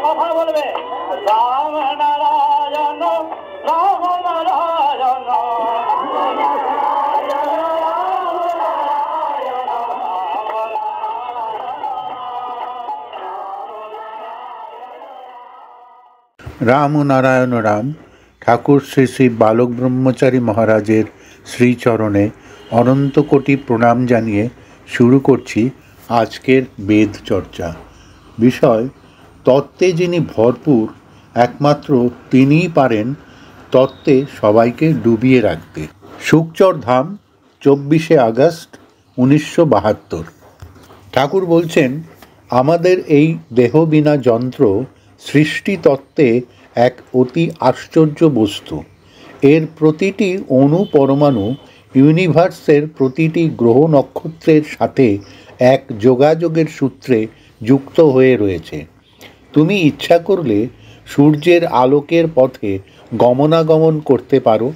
কথা বলবে রাম নারায়ণ রাম নারায়ণ রাম ও নারায়ণ রাম। ঠাকুর শ্রী শ্রী বালক ব্রহ্মচারী মহারাজের শ্রীচরণে অনন্ত কোটি প্রণাম জানিয়ে শুরু করছি আজকের বেদ চর্চা। বিষয়, তত্ত্বে যিনি ভরপুর একমাত্র তিনিই পারেন তত্ত্বে সবাইকে ডুবিয়ে রাখতে। শুকচর ধাম, 24শে আগস্ট 1972। ঠাকুর বলছেন, আমাদের এই দেহবিনা যন্ত্র সৃষ্টি তত্ত্বে এক অতি আশ্চর্য বস্তু। এর প্রতিটি অণু পরমাণু ইউনিভার্সের প্রতিটি গ্রহ নক্ষত্রের সাথে এক যোগাযোগের সূত্রে যুক্ত হয়ে রয়েছে। তুমি ইচ্ছা করলে সূর্যের আলোকের পথে গমনাগমন করতে পারো,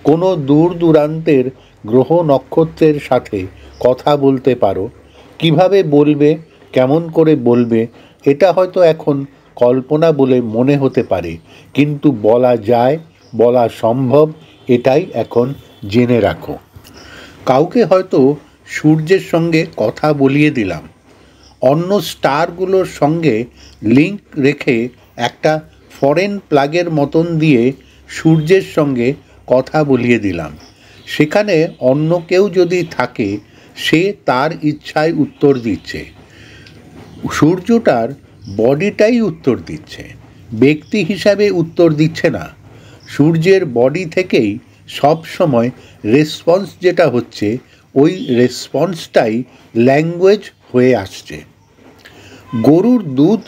কোনো দূর দূরান্তের গ্রহ নক্ষত্রের সাথে কথা বলতে পারো। কিভাবে বলবে, কেমন করে বলবে, এটা হয়তো এখন কল্পনা বলে মনে হতে পারে, কিন্তু বলা যায়, বলা সম্ভব, এটাই এখন জেনে রাখো। কাউকে হয়তো সূর্যের সঙ্গে কথা বলিয়ে দিলাম, অন্য স্টারগুলোর সঙ্গে লিঙ্ক রেখে একটা ফরেন প্লাগের মতন দিয়ে সূর্যের সঙ্গে কথা বলিয়ে দিলাম। সেখানে অন্য কেউ যদি থাকে, সে তার ইচ্ছায় উত্তর দিচ্ছে। সূর্যটার বডিটাই উত্তর দিচ্ছে, ব্যক্তি হিসাবে উত্তর দিচ্ছে না। সূর্যের বডি থেকেই সব সময় রেসপন্স যেটা হচ্ছে, ওই রেসপন্সটাই ল্যাঙ্গুয়েজ হয়ে আসছে। গরুর দুধ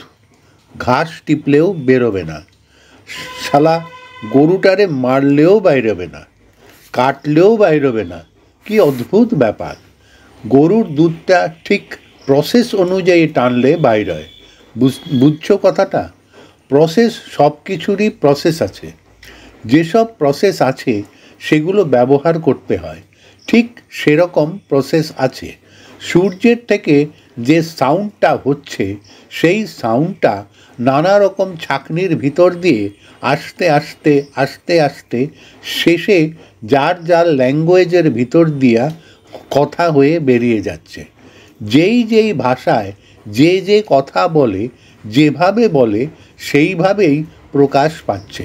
ঘাস টিপলেও বেরোবে না, শালা গরুটারে মারলেও বাইরবে না, কাটলেও বাইরবে না। কি অদ্ভুত ব্যাপার! গরুর দুধটা ঠিক প্রসেস অনুযায়ী টানলে বাইর হয়। বুঝছো কথাটা? প্রসেস, সব কিছুরই প্রসেস আছে। যেসব প্রসেস আছে সেগুলো ব্যবহার করতে হয়, ঠিক সেরকম প্রসেস আছে। সূর্যের থেকে যে সাউন্ডটা হচ্ছে, সেই সাউন্ডটা নানা রকম ছাঁকনির ভিতর দিয়ে আস্তে আস্তে আস্তে আস্তে শেষে যার যার ল্যাঙ্গুয়েজের ভিতর দিয়া কথা হয়ে বেরিয়ে যাচ্ছে। যেই যেই ভাষায় যে যে কথা বলে, যেভাবে বলে, সেইভাবেই প্রকাশ পাচ্ছে।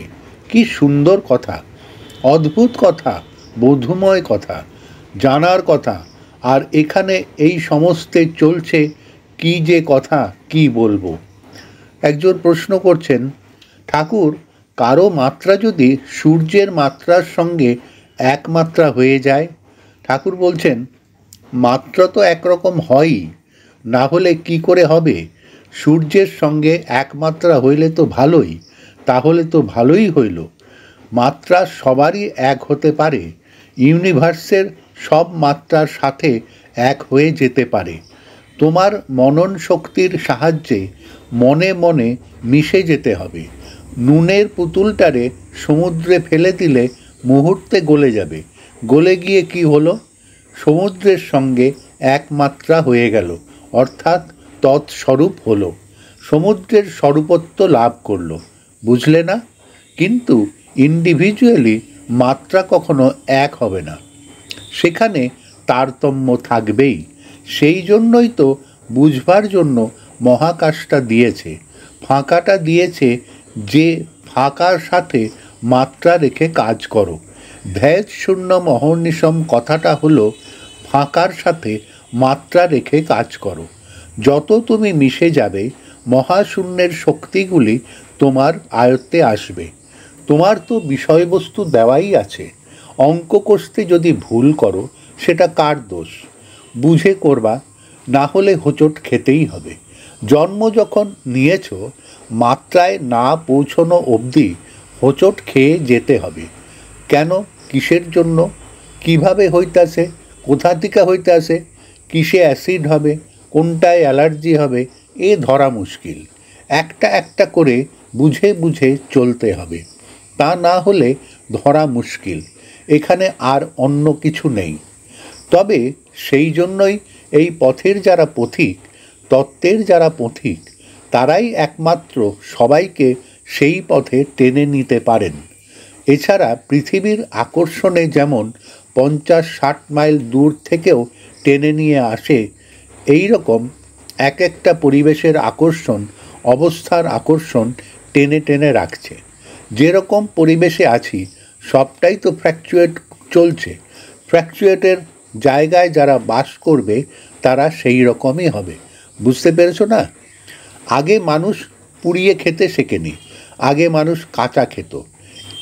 কি সুন্দর কথা, অদ্ভুত কথা, বোধময় কথা, জানার কথা। আর এখানে এই সমস্তে চলছে কি যে কথা, কি বলবো। একজন প্রশ্ন করছেন, ঠাকুর, কারো মাত্রা যদি সূর্যের মাত্রার সঙ্গে এক মাত্রা হয়ে যায়? ঠাকুর বলছেন, মাত্রা তো একরকম হয়ই, না হলে কি করে হবে? সূর্যের সঙ্গে এক মাত্রা হইলে তো ভালোই, তাহলে তো ভালোই হইল। মাত্রা সবারই এক হতে পারে, ইউনিভার্সের সব মাত্রার সাথে এক হয়ে যেতে পারে। তোমার মনন শক্তির সাহায্যে মনে মনে মিশে যেতে হবে। নুনের পুতুলটারে সমুদ্রে ফেলে দিলে মুহূর্তে গলে যাবে। গলে গিয়ে কি হলো? সমুদ্রের সঙ্গে এক মাত্রা হয়ে গেল, অর্থাৎ তৎস্বরূপ হলো, সমুদ্রের স্বরূপত্ব লাভ করল। বুঝলে না? কিন্তু ইন্ডিভিজুয়ালি মাত্রা কখনো এক হবে না, সেখানে তারতম্য থাকবেই। সেই জন্যই তো বুঝবার জন্য মহাকাশটা দিয়েছে, ফাঁকাটা দিয়েছে, যে ফাঁকার সাথে মাত্রা রেখে কাজ করো। ভেদ শূন্য মহর্নিশম কথাটা হলো ফাঁকার সাথে মাত্রা রেখে কাজ করো। যত তুমি মিশে যাবে, মহাশূন্যের শক্তিগুলি তোমার আয়ত্তে আসবে। তোমার তো বিষয়বস্তু দেওয়াই আছে। অঙ্ক কষতে যদি ভুল করো, সেটা কার দোষ? বুঝে করবা, না হলে হোঁচট খেতেই হবে। জন্ম যখন নিয়েছ, মাত্রায় না পৌঁছনো অবধি হোঁচট খেয়ে যেতে হবে। কেন? কিসের জন্য? কিভাবে হইতাছে? কোথা থেকে হইতাছে? কিসে অ্যাসিড হবে, কোনটায় অ্যালার্জি হবে, এ ধরা মুশকিল। একটা একটা করে বুঝে বুঝে চলতে হবে, তা না হলে ধরা মুশকিল। এখানে আর অন্য কিছু নেই। তবে সেই জন্যই এই পথের যারা পথিক, তত্ত্বের যারা পথিক, তারাই একমাত্র সবাইকে সেই পথে টেনে নিতে পারেন। এছাড়া পৃথিবীর আকর্ষণে যেমন 50-60 মাইল দূর থেকেও টেনে নিয়ে আসে, এই রকম এক একটা পরিবেশের আকর্ষণ, অবস্থার আকর্ষণ টেনে টেনে রাখছে। যেরকম পরিবেশে আছি সবটাই তো ফ্ল্যাকচুয়েট চলছে। ফ্ল্যাকচুয়েটের জায়গায় যারা বাস করবে তারা সেই রকমই হবে। বুঝতে পেরেছো না? আগে মানুষ পুড়িয়ে খেতে শেখেনি, আগে মানুষ কাঁচা খেত,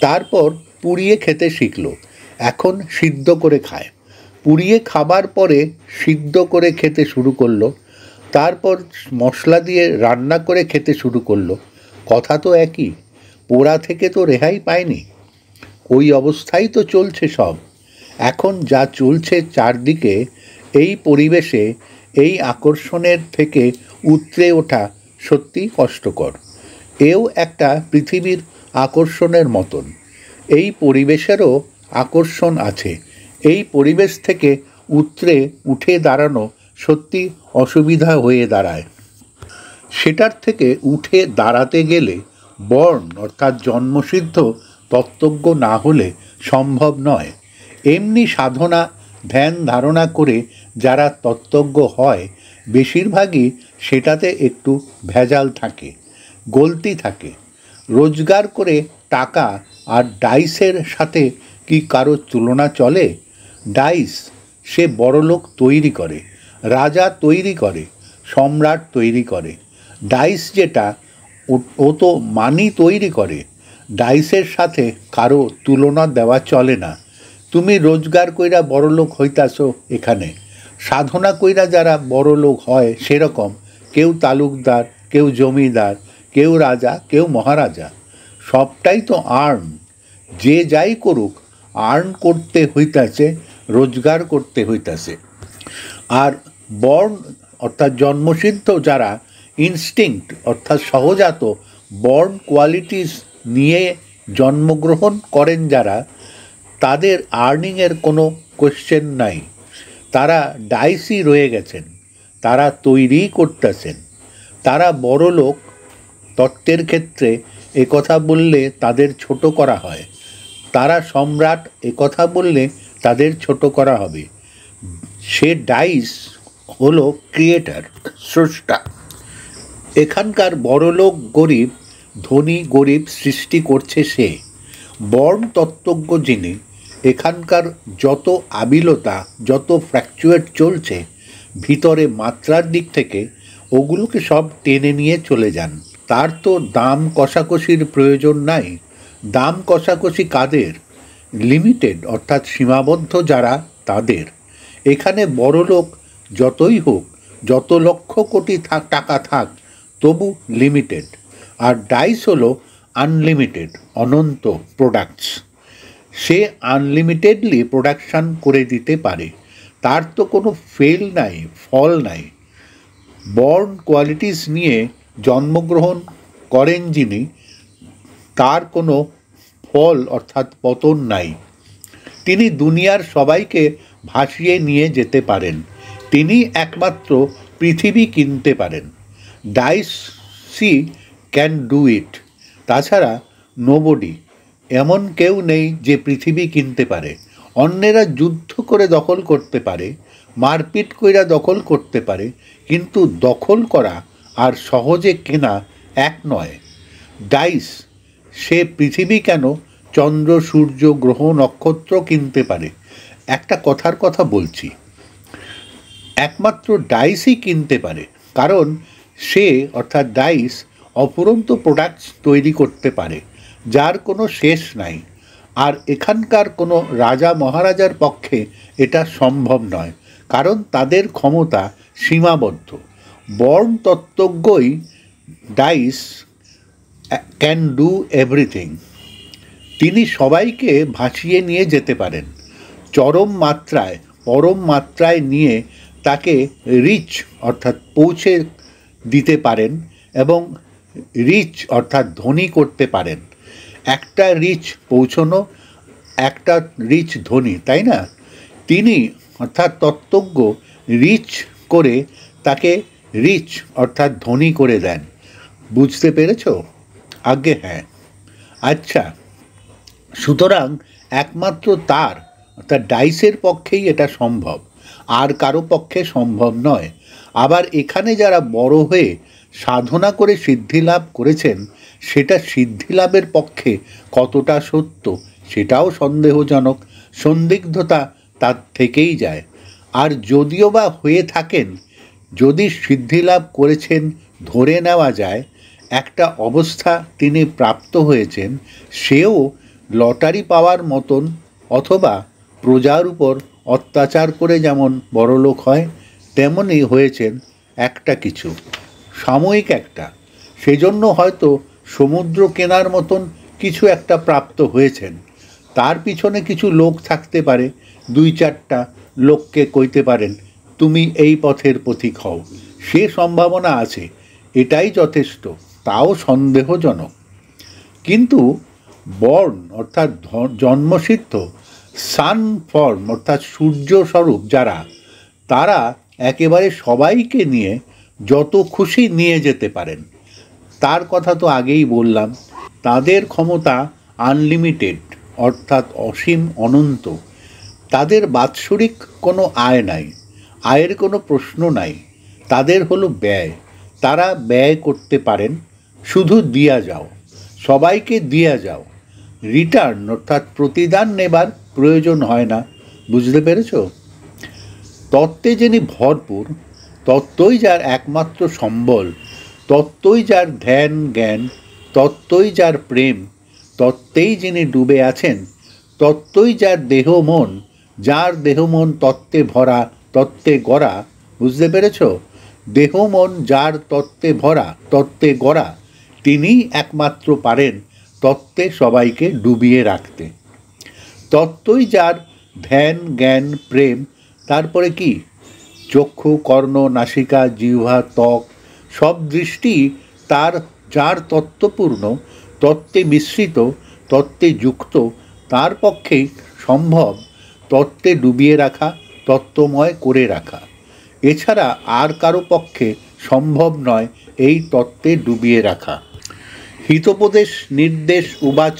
তারপর পুড়িয়ে খেতে শিখলো, এখন সিদ্ধ করে খায়। পুড়িয়ে খাবার পরে সিদ্ধ করে খেতে শুরু করলো, তারপর মশলা দিয়ে রান্না করে খেতে শুরু করলো। কথা তো একই, পোড়া থেকে তো রেহাই পায়নি। ওই অবস্থাই তো চলছে সব। এখন যা চলছে চারদিকে, এই পরিবেশে এই আকর্ষণের থেকে উতরে ওঠা সত্যি কষ্টকর। এও একটা পৃথিবীর আকর্ষণের মতন। এই পরিবেশেরও আকর্ষণ আছে। এই পরিবেশ থেকে উতরে উঠে দাঁড়ানো সত্যি অসুবিধা হয়ে দাঁড়ায়। সেটার থেকে উঠে দাঁড়াতে গেলে বর্ণ অর্থাৎ জন্মসিদ্ধ তত্ত্বজ্ঞ না হলে সম্ভব নয়। এমনি সাধনা ধ্যান ধারণা করে যারা তত্ত্বজ্ঞ হয়, বেশিরভাগই সেটাতে একটু ভেজাল থাকে, গলতি থাকে। রোজগার করে টাকা আর ডাইসের সাথে কি কারো তুলনা চলে? ডাইস সে বড়লোক তৈরি করে, রাজা তৈরি করে, সম্রাট তৈরি করে। ডাইস যেটা, ও তো মানি তৈরি করে। ডাইসের সাথে কারো তুলনা দেওয়া চলে না। তুমি রোজগার কইরা বড়লোক হইতাছো এখানে, সাধনা কইরা যারা বড়লোক হয় সেরকম কেউ তালুকদার, কেউ জমিদার, কেউ রাজা, কেউ মহারাজা। সবটাই তো আর্ন। যে যাই করুক আর্ন করতে হইতাছে, রোজগার করতে হইতাছে। আর বর্ণ অর্থাৎ জন্মসিদ্ধ যারা, ইনস্টিংক্ট অর্থাৎ সহজাত বর্ন কোয়ালিটিস নিয়ে জন্মগ্রহণ করেন যারা, তাদের আর্নিংয়ের কোনো কোয়েশ্চেন নাই। তারা ডাইসই রয়ে গেছেন, তারা তৈরিই করতেছেন। তারা বড় লোক তত্ত্বের ক্ষেত্রে একথা বললে তাদের ছোট করা হয়, তারা সম্রাট একথা বললে তাদের ছোট করা হবে। সে ডাইস হলো ক্রিয়েটার, স্রষ্টা। এখানকার বড়লোক গরিব, ধনী গরিব সৃষ্টি করছে সে। বর্ণ তত্ত্বজ্ঞ যিনি, এখানকার যত আবিলতা, যত ফ্ল্যাকচুয়েট চলছে ভিতরে মাত্রার দিক থেকে, ওগুলোকে সব টেনে নিয়ে চলে যান। তার তো দাম কষাকষির প্রয়োজন নাই। দাম কষাকষি কাদের? লিমিটেড অর্থাৎ সীমাবদ্ধ যারা, তাদের। এখানে বড়লোক যতই হোক, যত লক্ষ কোটি টাকা থাক, তবু লিমিটেড। আর ডাইস হলো আনলিমিটেড, অনন্ত প্রোডাক্টস। সে আনলিমিটেডলি প্রোডাকশান করে দিতে পারে, তার তো কোনো ফেল নাই, ফল নাই। বর্ন কোয়ালিটিস নিয়ে জন্মগ্রহণ করেন যিনি, তার কোনো ফল অর্থাৎ পতন নাই। তিনি দুনিয়ার সবাইকে ভাসিয়ে নিয়ে যেতে পারেন। তিনি একমাত্র পৃথিবী কিনতে পারেন। Dicey can do it. তাছাড়া নোবডি, এমন কেউ নেই যে পৃথিবী কিনতে পারে। অন্যেরা যুদ্ধ করে দখল করতে পারে, মারপিট কইরা দখল করতে পারে, কিন্তু দখল করা আর সহজে কেনা এক নয়। ডাইস সে পৃথিবী কেন, চন্দ্র, সূর্য, গ্রহ, নক্ষত্র কিনতে পারে। একটা কথার কথা বলছি, একমাত্র ডাইসই কিনতে পারে, কারণ সে অর্থাৎ ডাইস অফুরন্ত প্রোডাক্টস তৈরি করতে পারে, যার কোনো শেষ নাই। আর এখানকার কোনো রাজা মহারাজার পক্ষে এটা সম্ভব নয়, কারণ তাদের ক্ষমতা সীমাবদ্ধ। বর্ণ তত্ত্বজ্ঞই ডাইস ক্যান ডু এভরিথিং। তিনি সবাইকে ভাসিয়ে নিয়ে যেতে পারেন, চরম মাত্রায়, পরম মাত্রায় নিয়ে তাকে রিচ অর্থাৎ পৌঁছে দিতে পারেন, এবং রিচ অর্থাৎ ধনী করতে পারেন। একটা রিচ পৌঁছনো, একটা রিচ ধনী, তাই না? তিনি অর্থাৎ তত্ত্বজ্ঞ রিচ করে তাকে রিচ অর্থাৎ ধনী করে দেন। বুঝতে পেরেছ? আজ্ঞে হ্যাঁ। আচ্ছা, সুতরাং একমাত্র তার অর্থাৎ ডাইসের পক্ষেই এটা সম্ভব, আর কারো পক্ষে সম্ভব নয়। আবার এখানে যারা বড় হয়ে সাধনা করে সিদ্ধিলাভ করেছেন, সেটা সিদ্ধিলাভের পক্ষে কতটা সত্য সেটাও সন্দেহজনক, সন্দিগ্ধতা তার থেকেই যায়। আর যদিও বা হয়ে থাকেন, যদি সিদ্ধিলাভ করেছেন ধরে নেওয়া যায়, একটা অবস্থা তিনি প্রাপ্ত হয়েছেন, সেও লটারি পাওয়ার মতন, অথবা প্রজার উপর অত্যাচার করে যেমন বড়লোক হয়, তেমনই হয়েছেন একটা কিছু সাময়িক একটা, সেজন্য হয়তো সমুদ্র কেনার মতন কিছু একটা প্রাপ্ত হয়েছেন। তার পিছনে কিছু লোক থাকতে পারে, 2-4টা লোককে কইতে পারেন তুমি এই পথের পথিক হও, সে সম্ভাবনা আছে, এটাই যথেষ্ট, তাও সন্দেহজনক। কিন্তু বর্ণ অর্থাৎ জন্মসিদ্ধ, সান ফর্ম অর্থাৎ সূর্যস্বরূপ যারা, তারা একেবারে সবাইকে নিয়ে যত খুশি নিয়ে যেতে পারেন। তার কথা তো আগেই বললাম, তাদের ক্ষমতা আনলিমিটেড অর্থাৎ অসীম অনন্ত। তাদের বাৎসরিক কোনো আয় নাই, আয়ের কোনো প্রশ্ন নাই। তাদের হলো ব্যয়, তারা ব্যয় করতে পারেন, শুধু দিয়া যাও, সবাইকে দিয়া যাও, রিটার্ন অর্থাৎ প্রতিদান নেবার প্রয়োজন হয় না। বুঝতে পেরেছ? তত্ত্বে যিনি ভরপুর, তত্ত্বই যার একমাত্র সম্বল, তত্ত্বই যার ধ্যান জ্ঞান, তত্ত্বই যার প্রেম, তত্ত্বেই যিনি ডুবে আছেন, তত্ত্বই যার দেহ মন, যার দেহ মন তত্ত্বে ভরা, তত্ত্বে গড়া। বুঝতে পেরেছ? দেহ মন যার তত্ত্বে ভরা, তত্ত্বে গড়া, তিনিই একমাত্র পারেন তত্ত্বে সবাইকে ডুবিয়ে রাখতে। তত্ত্বই যার ধ্যান জ্ঞান প্রেম, তারপরে কি চক্ষু কর্ণ নাসিকা জিহ্বা ত্বক, সব দৃষ্টি তার, যার তত্ত্বপূর্ণ, তত্ত্বে মিশ্রিত, তত্ত্বে যুক্ত, তার পক্ষেই সম্ভব তত্ত্বে ডুবিয়ে রাখা, তত্ত্বময় করে রাখা। এছাড়া আর কারো পক্ষে সম্ভব নয় এই তত্ত্বে ডুবিয়ে রাখা। হিতোপদেশ নির্দেশ উবাচ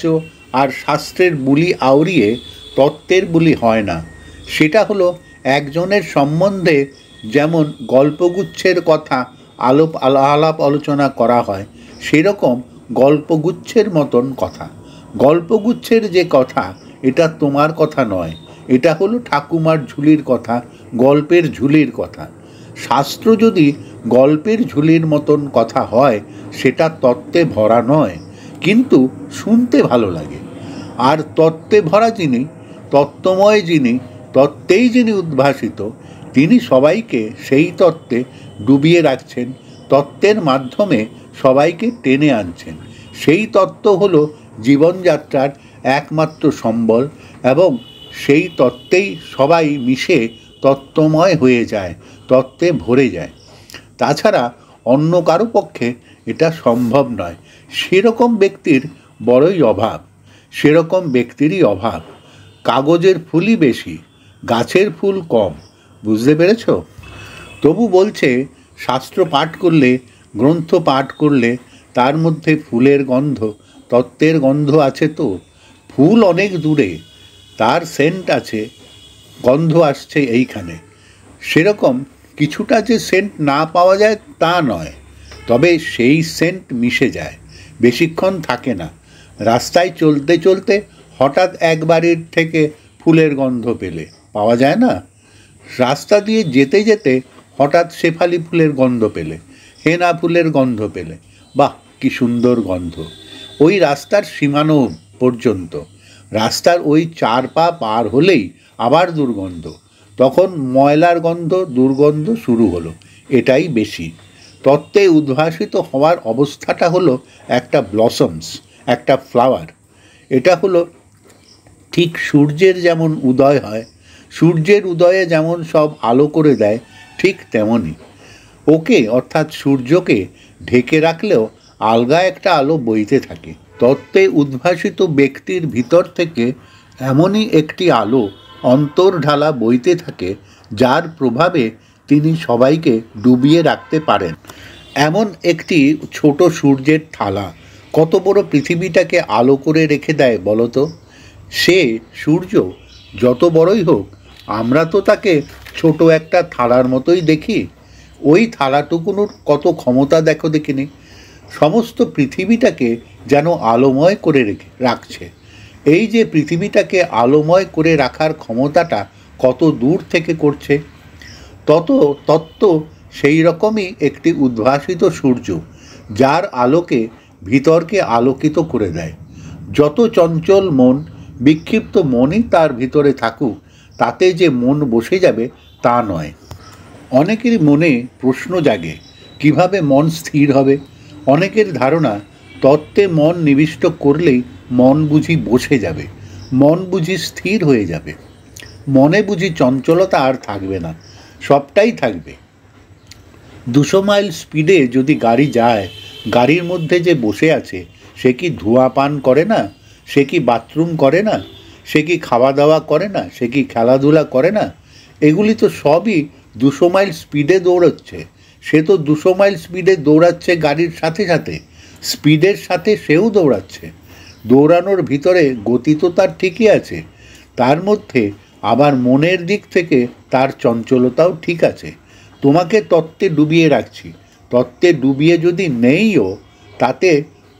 আর শাস্ত্রের বুলি আওড়িয়ে তত্ত্বের বুলি হয় না। সেটা হলো একজনের সম্বন্ধে যেমন গল্পগুচ্ছের কথা আলাপ আলোচনা করা হয়, সেরকম গল্পগুচ্ছের মতন কথা। গল্পগুচ্ছের যে কথা, এটা তোমার কথা নয়, এটা হলো ঠাকুমার ঝুলির কথা, গল্পের ঝুলির কথা। শাস্ত্র যদি গল্পের ঝুলির মতন কথা হয়, সেটা তত্ত্বে ভরা নয়, কিন্তু শুনতে ভালো লাগে। আর তত্ত্বে ভরা যিনি, তত্ত্বময় যিনি, তত্ত্বেই যিনি উদ্ভাসিত, তিনি সবাইকে সেই তত্ত্বে ডুবিয়ে রাখছেন, তত্ত্বের মাধ্যমে সবাইকে টেনে আনছেন। সেই তত্ত্ব হলো জীবনযাত্রার একমাত্র সম্বল, এবং সেই তত্ত্বেই সবাই মিশে তত্ত্বময় হয়ে যায়, তত্ত্বে ভরে যায়। তাছাড়া অন্য কারো পক্ষে এটা সম্ভব নয়। সেরকম ব্যক্তির বড়ই অভাব, সেরকম ব্যক্তিরই অভাব। কাগজের ফুলই বেশি, গাছের ফুল কম। বুঝতে পেরেছ? তবু বলছে, শাস্ত্র পাঠ করলে, গ্রন্থ পাঠ করলে তার মধ্যে ফুলের গন্ধ, তত্ত্বের গন্ধ আছে তো। ফুল অনেক দূরে, তার সেন্ট আছে, গন্ধ আসছে এইখানে। সেরকম কিছুটা যে সেন্ট না পাওয়া যায় তা নয়, তবে সেই সেন্ট মিশে যায়, বেশিক্ষণ থাকে না। রাস্তায় চলতে চলতে হঠাৎ এক বাড়ির থেকে ফুলের গন্ধ পেলে, পাওয়া যায় না? রাস্তা দিয়ে যেতে যেতে হঠাৎ শেফালি ফুলের গন্ধ পেলে, হেনা ফুলের গন্ধ পেলে, বাহ কি সুন্দর গন্ধ! ওই রাস্তার সীমানো পর্যন্ত, রাস্তার ওই 4 পা পার হলেই আবার দুর্গন্ধ, তখন ময়লার গন্ধ, দুর্গন্ধ শুরু হলো। এটাই বেশি। তত্ত্বে উদ্ভাসিত হওয়ার অবস্থাটা হলো একটা ব্লসমস, একটা ফ্লাওয়ার। এটা হলো ঠিক সূর্যের যেমন উদয় হয়, সূর্যের উদয়ে যেমন সব আলো করে দেয়, ঠিক তেমনই ওকে অর্থাৎ সূর্যকে ঢেকে রাখলেও আলগা একটা আলো বইতে থাকে। তত্ত্বে উদ্ভাসিত ব্যক্তির ভিতর থেকে এমনই একটি আলো অন্তর্ঢালা বইতে থাকে, যার প্রভাবে তিনি সবাইকে ডুবিয়ে রাখতে পারেন। এমন একটি ছোট সূর্যের থালা কত বড় পৃথিবীটাকে আলো করে রেখে দেয় বলো তো। সে সূর্য যত বড়ই হোক, আমরা তো তাকে ছোট একটা থালার মতোই দেখি। ওই থালাটুকুনোর কত ক্ষমতা দেখো দেখিনি। সমস্ত পৃথিবীটাকে যেন আলোময় করে রাখছে। এই যে পৃথিবীটাকে আলোময় করে রাখার ক্ষমতাটা কত দূর থেকে করছে। তত্ত্ব সেই রকমই একটি উদ্ভাসিত সূর্য, যার আলোকে ভিতরকে আলোকিত করে দেয়। যত চঞ্চল মন, বিক্ষিপ্ত মনই তার ভিতরে থাকুক, তাতে যে মন বসে যাবে তা নয়। অনেকের মনে প্রশ্ন জাগে, কিভাবে মন স্থির হবে। অনেকের ধারণা, তত্ত্বে মন নিবিষ্ট করলেই মন বুঝি বসে যাবে, মন বুঝি স্থির হয়ে যাবে, মনে বুঝি চঞ্চলতা আর থাকবে না, সবটাই থাকবে। 200 মাইল স্পিডে যদি গাড়ি যায়, গাড়ির মধ্যে যে বসে আছে সে কি ধোঁয়া পান করে না? সে কি বাথরুম করে না? সে কি খাওয়া দাওয়া করে না? সে কি খেলাধুলা করে না? এগুলি তো সবই 200 মাইল স্পিডে দৌড়াচ্ছে। সে তো 200 মাইল স্পিডে দৌড়াচ্ছে গাড়ির সাথে সাথে, স্পিডের সাথে সেও দৌড়াচ্ছে। দৌড়ানোর ভিতরে গতি তো তার ঠিকই আছে, তার মধ্যে আবার মনের দিক থেকে তার চঞ্চলতাও ঠিক আছে। তোমাকে তত্ত্বে ডুবিয়ে রাখছি। তত্ত্বে ডুবিয়ে যদি নেইও, তাতে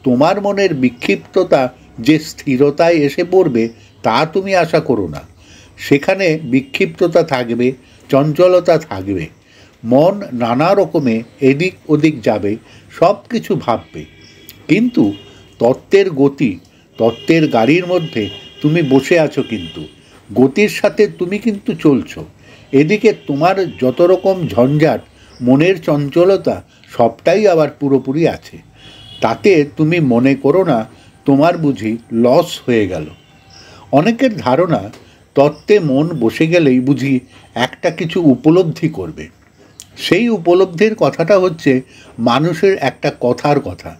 তোমার মনের বিক্ষিপ্ততা যে স্থিরতায় এসে পড়বে তা তুমি আশা করো না। সেখানে বিক্ষিপ্ততা থাকবে, চঞ্চলতা থাকবে, মন নানা রকমে এদিক ওদিক যাবে, সব কিছু ভাববে। কিন্তু তত্ত্বের গতি, তত্ত্বের গাড়ির মধ্যে তুমি বসে আছো, কিন্তু গতির সাথে তুমি কিন্তু চলছো। এদিকে তোমার যত রকম ঝঞ্ঝাট, মনের চঞ্চলতা সবটাই আবার পুরোপুরি আছে। তাতে তুমি মনে করো না তোমার বুঝি লস হয়ে গেল। অনেকের ধারণা, তত্ত্বে মন বসে গেলেই বুঝি একটা কিছু উপলব্ধি করবে। সেই উপলব্ধির কথাটা হচ্ছে মানুষের একটা কথার কথা।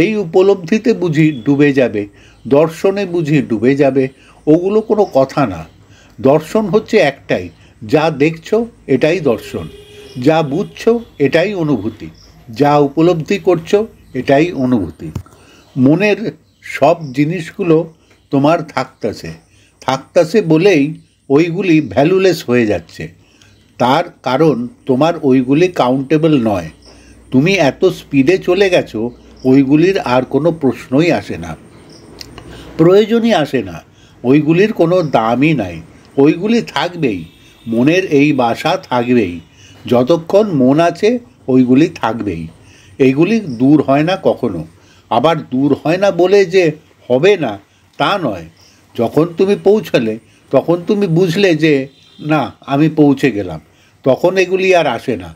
এই উপলব্ধিতে বুঝি ডুবে যাবে, দর্শনে বুঝি ডুবে যাবে। ওগুলো কোনো কথা না। দর্শন হচ্ছে একটাই, যা দেখছো এটাই দর্শন, যা বুঝছো এটাই অনুভূতি, যা উপলব্ধি করছো এটাই অনুভূতি। মনের সব জিনিসগুলো তোমার থাকতেছে বলেই ওইগুলি ভ্যালুলেস হয়ে যাচ্ছে। তার কারণ তোমার ওইগুলি কাউন্টেবল নয়। তুমি এত স্পিডে চলে গেছো, ওইগুলির আর কোনো প্রশ্নই আসে না, প্রয়োজনই আসে না। ওইগুলির কোনো দামই নাই। ওইগুলি থাকবেই, মনের এই বাসা থাকবেই। যতক্ষণ মন আছে ওইগুলি থাকবেই। এইগুলি দূর হয় না কখনো। আবার দূর হয় না বলে যে হবে না তা নয়। যখন তুমি পৌঁছালে, তখন তুমি বুঝলে যে না, আমি পৌঁছে গেলাম, তখন এগুলি আর আসে না,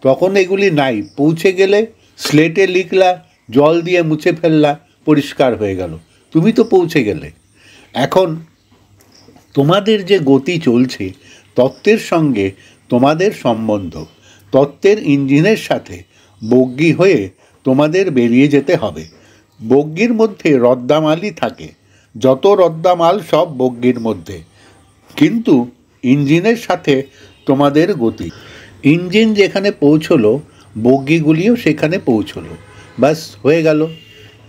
তখন এগুলি নাই। পৌঁছে গেলে স্লেটে লিখলা, জল দিয়ে মুছে ফেললা, পরিষ্কার হয়ে গেল, তুমি তো পৌঁছে গেলে। এখন তোমাদের যে গতি চলছে, তত্ত্বের সঙ্গে তোমাদের সম্বন্ধ, তত্ত্বের ইঞ্জিনের সাথে বগ্গি হয়ে তোমাদের বেরিয়ে যেতে হবে। বগ্গির মধ্যে রদ্দামালই থাকে, যত রদ্দামাল সব বগ্গির মধ্যে, কিন্তু ইঞ্জিনের সাথে তোমাদের গতি। ইঞ্জিন যেখানে পৌঁছলো, বগ্গিগুলিও সেখানে পৌঁছলো, ব্যাস হয়ে গেল।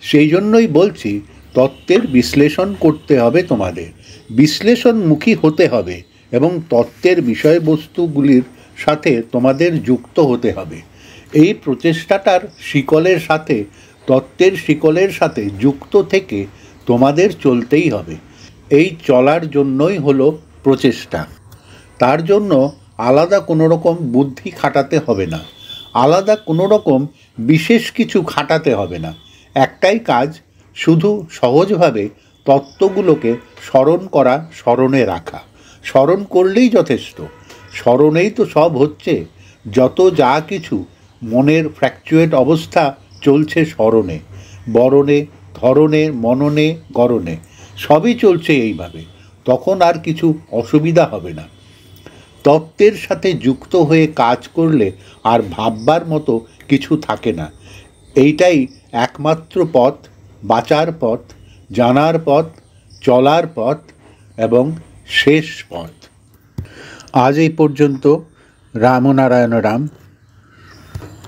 সেই জন্যই বলছি, তত্ত্বের বিশ্লেষণ করতে হবে তোমাদের, বিশ্লেষণমুখী হতে হবে এবং তত্ত্বের বিষয়বস্তুগুলির সাথে তোমাদের যুক্ত হতে হবে। এই প্রচেষ্টাটার শিকলের সাথে, তত্ত্বের শিকলের সাথে যুক্ত থেকে তোমাদের চলতেই হবে। এই চলার জন্যই হলো প্রচেষ্টা। তার জন্য আলাদা কোনো রকম বুদ্ধি খাটাতে হবে না, আলাদা কোনো রকম বিশেষ কিছু খাটাতে হবে না। একটাই কাজ, শুধু সহজভাবে তত্ত্বগুলোকে স্মরণ করা, স্মরণে রাখা। স্মরণ করলেই যথেষ্ট। স্মরণেই তো সব হচ্ছে। যত যা কিছু মনের ফ্র্যাকচুয়েট অবস্থা চলছে স্মরণে, বরণে, ধরনে, মননে, গরণে, সবই চলছে এইভাবে। তখন আর কিছু অসুবিধা হবে না। তত্ত্বের সাথে যুক্ত হয়ে কাজ করলে আর ভাববার মতো কিছু থাকে না। এইটাই একমাত্র পথ, বাঁচার পথ, জানার পথ, চলার পথ এবং শেষ পথ। আজ এই পর্যন্ত। রামনারায়ণ রাম।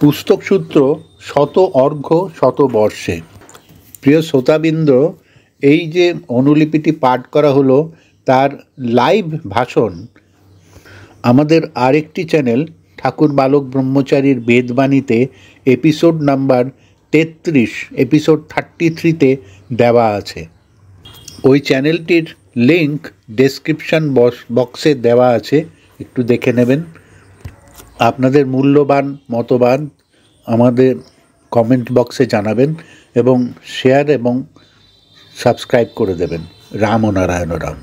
পুস্তক সূত্র শত অর্ঘ্য শত বর্ষে। প্রিয় শ্রোতাবৃন্দ, এই যে অনুলিপিটি পাঠ করা হলো তার লাইভ ভাষণ আমাদের আরেকটি চ্যানেল ঠাকুর বালক ব্রহ্মচারীর বেদবাণীতে এপিসোড নাম্বার 33, এপিসোড 33-তে দেওয়া আছে। ওই চ্যানেলটির লিংক ডেসক্রিপশন বক্সে দেওয়া আছে, একটু দেখে নেবেন। আপনাদের মূল্যবান মতবাদ আমাদের কমেন্ট বক্সে জানাবেন এবং শেয়ার এবং সাবস্ক্রাইব করে দেবেন। রাম ও নারায়ণ রাম।